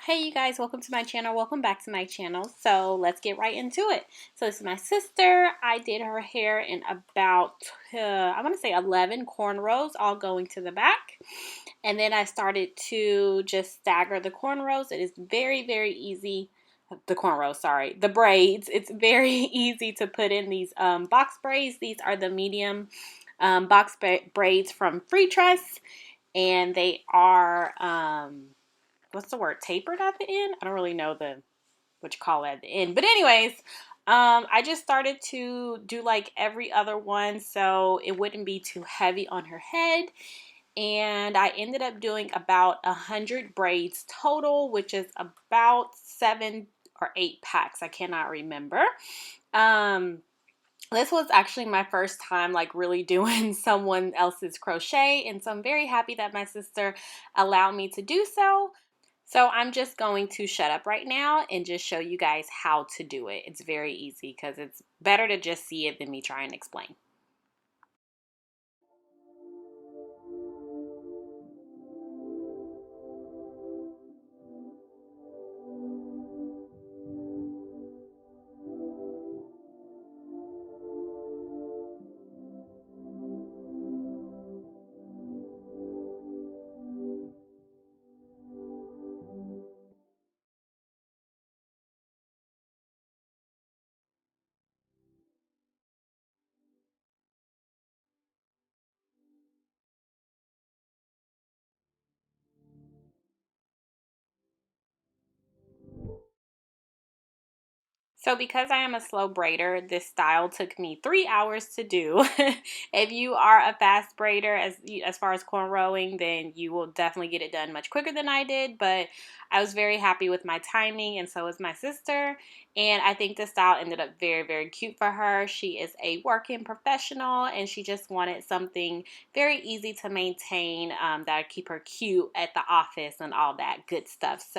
Hey you guys, welcome to my channel. Welcome back to my channel. So let's get right into it. So this is my sister. I did her hair in about, I want to say 11 cornrows, all going to the back. And then I started to just stagger the cornrows. It is very, very easy. The cornrows, sorry, the braids. It's very easy to put in these box braids. These are the medium box braids from Free Trust. And they are, what's the word, tapered at the end? I don't really know what you call it at the end. But anyways, I just started to do like every other one so it wouldn't be too heavy on her head. And I ended up doing about 100 braids total, which is about 7 or 8 packs. I cannot remember. This was actually my first time like really doing someone else's crochet, and so I'm very happy that my sister allowed me to do so. So I'm just going to shut up right now and just show you guys how to do it. It's very easy because it's better to just see it than me try and explain. So because I am a slow braider, this style took me 3 hours to do. If you are a fast braider as far as cornrowing, then you will definitely get it done much quicker than I did. But I was very happy with my timing, and so was my sister. And I think the style ended up very, very cute for her. She is a working professional, and she just wanted something very easy to maintain that would keep her cute at the office and all that good stuff. So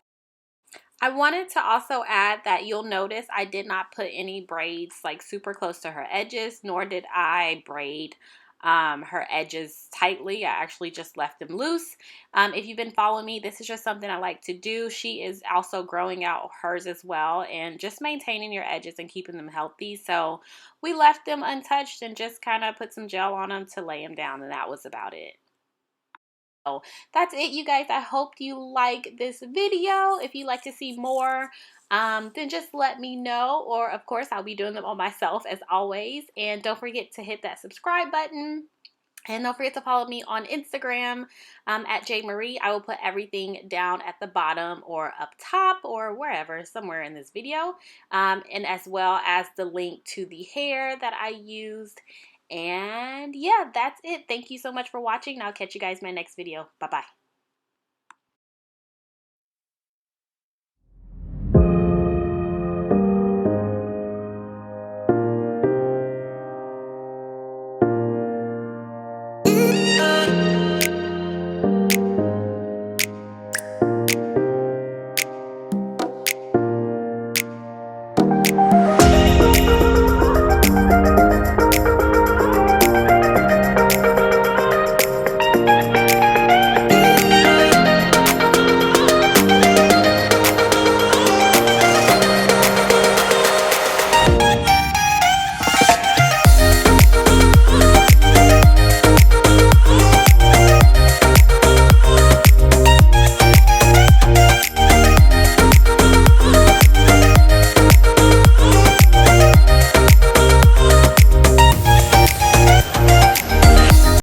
I wanted to also add that you'll notice I did not put any braids like super close to her edges, nor did I braid her edges tightly. I actually just left them loose. If you've been following me, this is just something I like to do. She is also growing out hers as well, and just maintaining your edges and keeping them healthy. So we left them untouched and just kind of put some gel on them to lay them down, and that was about it. So that's it, you guys. I hope you like this video. If you'd like to see more, then just let me know. Or, of course, I'll be doing them on myself as always. And don't forget to hit that subscribe button. And don't forget to follow me on Instagram at JMarie. I will put everything down at the bottom or up top or wherever, somewhere in this video. And as well as the link to the hair that I used. And yeah, that's it. Thank you so much for watching. I'll catch you guys in my next video. Bye-bye.